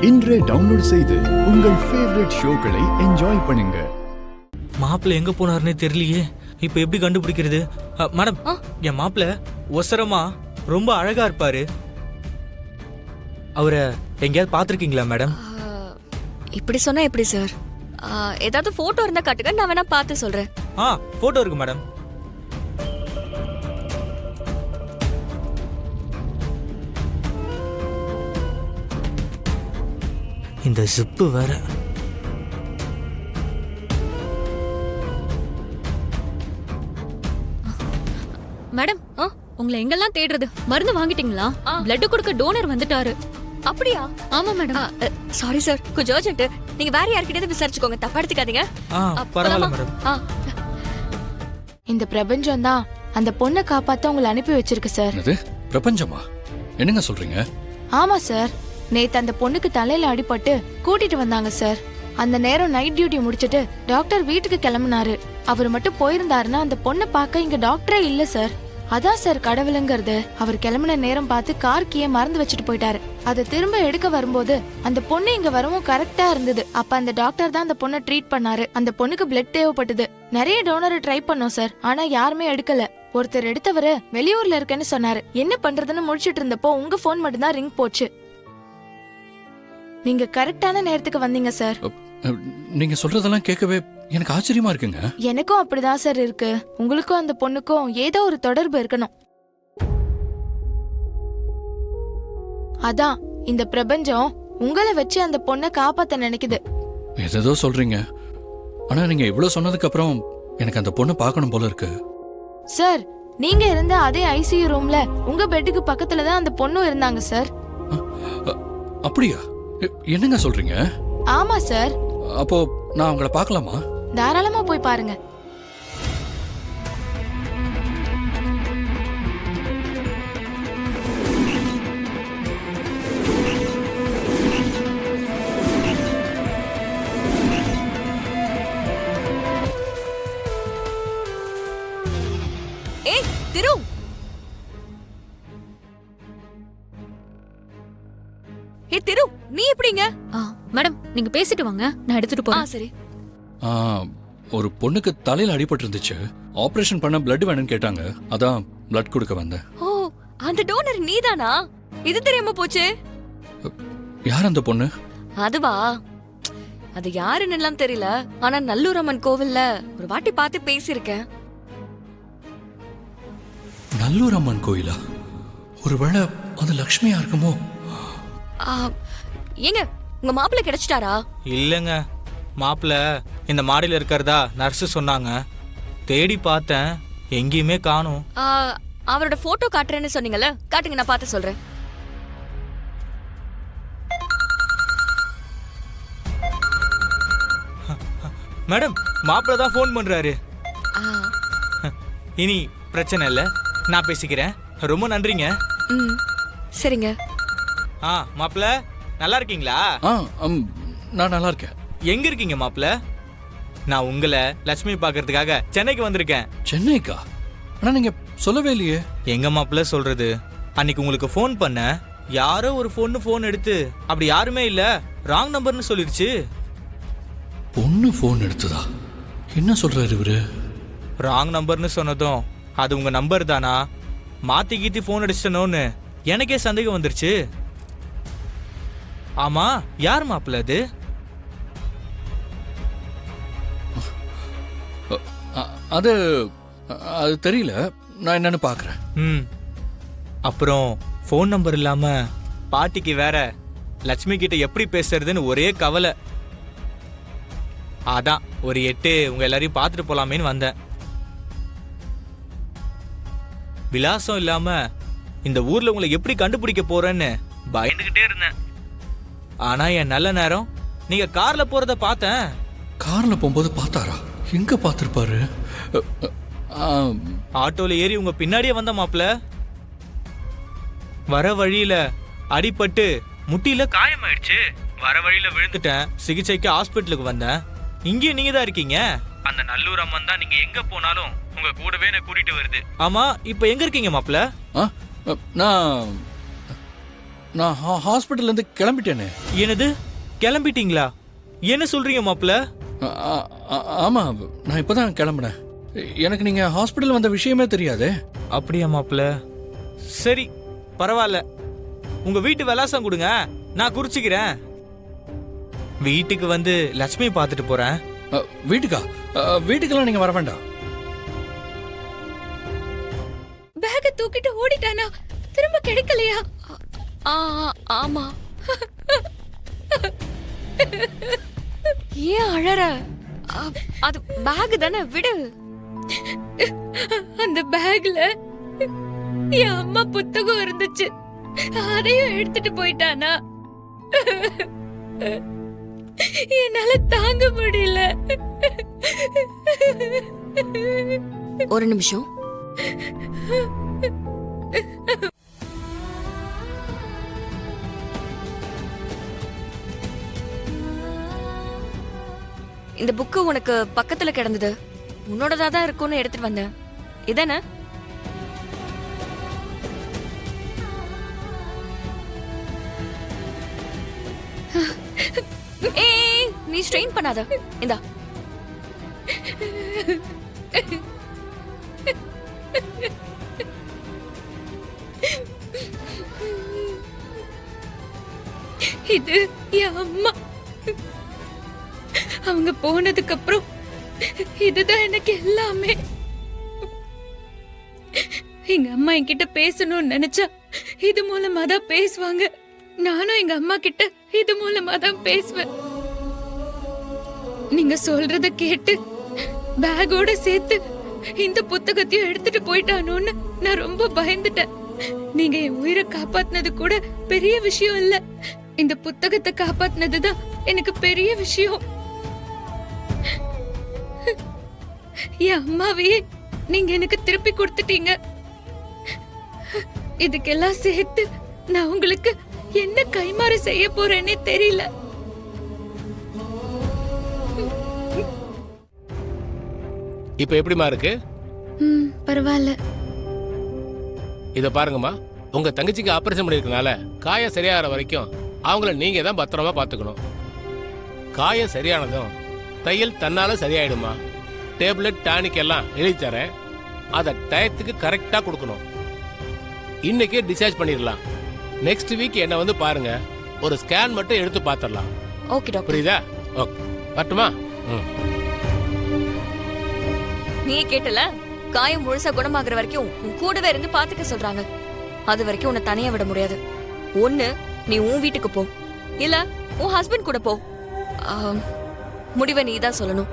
இன்றே டவுன்லோட் செய்து உங்கள் ஃபேவரட் ஷோக்களை என்ஜாய் பண்ணுங்க. மாப்பிள்ள எங்க போனாருன்னே தெரியலையே. இப்ப எப்படி கண்டுபிடிக்கிறது? மேடம், என் மாப்பிள்ள ஒசரமா ரொம்ப அழகா இருப்பாரு. அவரை எங்கேயாவது பாத்திருக்கீங்களா மேடம்? இப்படி சொன்னா எப்படி சார்? ஏதாவது போட்டோ இருந்தா காட்டுங்க, நான் வேணா பார்த்து சொல்றேன். போட்டோ இருக்கு மேடம். இந்த ஜிப்பு வேற. மேடம், உங்களை எங்கெல்லாம் தேடுறது? மருந்து வாங்கிட்டீங்களா? பிளட் கொடுக்க டோனர் வந்துட்டாரு. அப்படியா? ஆமா மேடம். சாரி சார், கொஞ்சம் அர்ஜென்ட். நீங்க வேற யார்கிட்டயாவது விசாரிச்சுக்கோங்க, தப்பா எடுத்துக்காதீங்க. பரவாயில்ல மேடம். இந்த பிரபஞ்சம் தான் அந்த பொண்ணை காப்பாத்த உங்களை அனுப்பி வச்சிருக்கு சார். பிரபஞ்சமா? என்னங்க சொல்றீங்க? ஆமா சார், நேத்து அந்த பொண்ணுக்கு தலையில அடிபட்டு கூட்டிட்டு வந்தாங்க சார். அந்த நேரம் நைட் டியூட்டி முடிச்சிட்டு டாக்டர் வீட்டுக்கு கிளம்பினாரு. அவர் மட்டும் போயிருந்தாருன்னா அந்த பொண்ணை பார்க்க இங்க டாக்டரே இல்ல சார். அதான் சார் கடவுளுங்கிறது. அவர் கிளம்பின நேரம் பார்த்து கார் கீயை மறந்து வச்சுட்டு போயிட்டாரு. அதை திரும்ப எடுக்க வரும்போது அந்த பொண்ணு இங்க வரவும் கரெக்டா இருந்தது. அப்ப அந்த டாக்டர் தான் அந்த பொண்ணை ட்ரீட் பண்ணாரு. அந்த பொண்ணுக்கு பிளட் தேவைப்பட்டது. நிறைய டோனரை ட்ரை பண்ணோம் சார், ஆனா யாருமே எடுக்கல. ஒருத்தர் எடுத்தவரு வெளியூர்ல இருக்கேன்னு சொன்னாரு. என்ன பண்றதுன்னு முடிச்சிட்டு இருந்தப்போ உங்க போன் மட்டும் தான் ரிங் போச்சு. நீங்க கரெக்டான நேரத்துக்கு வந்தீங்க சார். நீங்க சொல்றதெல்லாம் கேட்கவே எனக்கு ஆச்சரியமா இருக்குங்க. எனக்கும் அப்படிதான் சார் இருக்கு. உங்களுக்கும் அந்த பொண்ணுக்கும் ஏதோ ஒரு தொடர்பு இருக்கணும். அதான் இந்த பிரபஞ்சம் உங்களை வச்சு அந்த பொண்ணை காப்பாத்த நினைக்குது. ஏதோ சொல்றீங்க, ஆனா நீங்க இவ்வளவு சொன்னதுக்கு அப்புறம் எனக்கு அந்த பொண்ணை பார்க்கணும் போல இருக்கு. சார், நீங்க இருந்த அதே ஐசியூ ரூம்ல உங்க பெட்டுக்கு பக்கத்துல தான் அந்த பொண்ணும் இருந்தாங்க சார். அப்படியா? என்னங்க சொல்றீங்க? ஆமா சார். அப்போ நான் அவங்கள பார்க்கலாமா? தாராளமா போய் பாருங்க. ஏய் திரு, திரு, நீ எப்படிங்க? மேடம், நீங்க பேசிட்டு வாங்க, நான் எடுத்துட்டு போறேன். சரி. ஒரு பொண்ணுக்கு தலையில அடிபட்டு இருந்துச்சு. ஆபரேஷன் பண்ண பிளட் வேணும்னு கேட்டாங்க. அதான் பிளட் கொடுக்க வந்தேன். ஓ, அந்த டோனர் நீதானா? இது தெரியாம போச்சு. யார் அந்த பொண்ணு? அதுவா, அது யாருன்னு எல்லாம் தெரியல. ஆனா நல்லூர் அம்மன் கோவில்ல ஒரு வாட்டி பார்த்து பேசியிருக்கேன். நல்லூர் அம்மன் கோயிலா? ஒருவேளை அது லக்ஷ்மியா இருக்குமோ? ஏங்க, உங்க மாப்பிள்ளை கிடைச்சிட்டாரா? இல்லங்க, மாப்பிள்ள இந்த மாடியில இருக்கிறதா நர்ஸ் சொன்னாங்க. தேடி பார்த்தேன், எங்கேயுமே காணும். அவரோட போட்டோ காட்டுறேன்னு சொன்னீங்கல்ல, காட்டுங்க, நான் பார்த்து சொல்றேன். மேடம், மாப்பிள்ள தான் ஃபோன் பண்றாரு. இனி பிரச்சனை இல்ல, நான் பேசிக்கிறேன். ரொம்ப நன்றிங்க. சரிங்க. மாப்பிள்ள நல்லா இருக்கீங்களா? நான் நல்லா இருக்கேன். எங்க இருக்கீங்க மாப்பிள்ள? நான் உங்களை லட்சுமி பாக்குறதுக்காக சென்னைக்கு வந்திருக்கேன். சென்னைக்கா? ஆனா நீங்க சொல்லவே இல்லையே. எங்க மாப்பிள்ள சொல்றது, அன்னைக்கு உங்களுக்கு ஃபோன் பண்ண, யாரோ ஒரு ஃபோன் எடுத்து அப்படி யாருமே இல்ல, ராங் நம்பர்னு சொல்லிருச்சு. பொண்ணு ஃபோன் எடுத்ததா? என்ன சொல்றாரு இவரு? ராங் நம்பர்னு சொன்னதும் அது உங்க நம்பர் தானா, மாத்தி கீத்தி ஃபோன் அடிச்சிட்டனோன்னு எனக்கே சந்தேகம் வந்துருச்சு. ஆமா, யார் மாப்பிள்ள அது? அது தெரியல, நான் என்னன்னு பாக்குறேன். அப்புறம் ஃபோன் நம்பர் இல்லாம பாட்டிக்கு வேற லட்சுமி கிட்ட எப்படி பேசுறதுன்னு ஒரே கவலை. அதான் ஒரு 8 உங்க எல்லாரையும் பார்த்துட்டு போலாமேன்னு வந்தேன். விலாசம் இல்லாம இந்த ஊர்ல உங்களை எப்படி கண்டுபிடிக்க போறேன்னு பயந்துகிட்டே இருந்தேன். ஆனா என் நல்ல நேரம், நீங்க கார்ல போறத பார்த்தேன். கார்ல போகும்போது பார்த்தாரா? எங்க பார்த்திருப்பாரு? ஆட்டோல ஏறி உங்க பின்னாடியே வந்த மாப்பிள்ள. வர வழியில அடிபட்டு முட்டியில காயமாயிடுச்சு. வர வழியில விழுந்துட்டேன். சிகிச்சைக்கு ஹாஸ்பிட்டலுக்கு வந்தேன். இங்கேயும் நீங்க தான் இருக்கீங்க. அந்த நல்லூர் அம்மன் தான் நீங்க எங்க போனாலும் உங்க கூடவே என்ன கூட்டிட்டு வருது. ஆமா, இப்ப எங்க இருக்கீங்க மாப்பிள்ள? நான் நான் ஹாஸ்பிட்டல்ல இருந்து கிளம்பிட்டேனே. என்னது கிளம்பிட்டீங்களா? என்ன சொல்றீங்க மாப்பிள்ள? ஆமா, நான் இப்பதான் கிளம்புனேன். எனக்கு நீங்க ஹாஸ்பிட்டல் வந்த விஷயமே தெரியாதே. அப்படியா மாப்பிள்ள? சரி பரவாயில்ல, உங்க வீட்டு விலாசம் கொடுங்க, நான் குறிச்சிக்கிறேன். வீட்டுக்கு வந்து லட்சுமி பார்த்துட்டு போறேன். வீட்டுக்கா? வீட்டுக்கெல்லாம் நீங்க வர வேண்டாம். பேக்க தூக்கிட்டு ஓடிட்டானா? திரும்ப கிடைக்கலையா? ஆமா. ஏன் அழற? அது பேக் தானே, விடு. அந்த பேக்ல என் அம்மா புத்தகம் இருந்துச்சு, அதையும் எடுத்துட்டு போயிட்டானா? என்னால தாங்க முடியல. ஒரு நிமிஷம். இந்த புக்கு உனக்கு பக்கத்துல கிடந்தது, உன்னோடதா தான் இருக்கும்னு எடுத்துட்டு வந்தேன். இதானே? ஏய், நீ ஸ்ட்ரெயின் பண்ணாத. இந்தா. இது என் அம்மா. அவங்க போனதுக்கு அப்புறம் இதுதான் எனக்கு எல்லாமே. எங்க அம்மா என்கிட்ட பேசணும்னு நினைச்சா இது மூலமா தான் பேசுவாங்க. நானும் எங்க அம்மா கிட்ட இது மூலமா தான் பேசுவேன். நீங்க சொல்றத கேட்டு பேக்கோட சேர்த்து இந்த புத்தகத்தையும் எடுத்துட்டு போயிட்டானோன்னு நான் ரொம்ப பயந்துட்டேன். நீங்க என் உயிரை காப்பாத்தினது கூட பெரிய விஷயம் இல்ல, இந்த புத்தகத்தை காப்பாத்தினதுதான் எனக்கு பெரிய விஷயம். என் அம்மாவையே நீங்க எனக்கு திருப்பி கொடுத்துட்டீங்க. இதுக்கெல்லாம் சேர்த்து நான் உங்களுக்கு என்ன கைமாறு செய்ய போறேன்னே தெரியல. இப்ப எப்படிமா இருக்கு? பரவாயில்ல. இத பாருங்கம்மா, உங்க தங்கச்சிக்கு ஆபரேஷன் பண்ணிருக்கனால காயம் சரியாகிற வரைக்கும் அவங்கள நீங்க தான் பத்திரமா பாத்துக்கணும். காயம் சரியானதும் தையல் தன்னால சரியாயிடுமா. டேப்லெட் டானிக் எல்லாம் எழுதி தரேன், அதை டயத்துக்கு கரெக்டா கொடுக்கணும். இன்னைக்கே டிஸ்சார்ஜ் பண்ணிடலாம். நெக்ஸ்ட் வீக் என்ன வந்து பாருங்க, ஒரு ஸ்கேன் மட்டும் எடுத்து பாத்திரலாம். Okay doctor. புரியுதா? ஓகே, வரட்டுமா? நீயே கேட்டல, காயம் முழுசா குணமாகற வரைக்கும் உன் கூடவே இருந்து பாத்துக்க சொல்றாங்க. அது வரைக்கும் உன்னை தனியா விட முடியாது. ஒண்ணு நீ உன் வீட்டுக்கு போ, இல்ல உன் ஹஸ்பண்ட் கூட போ. முடிவை நீ தான் சொல்லணும்.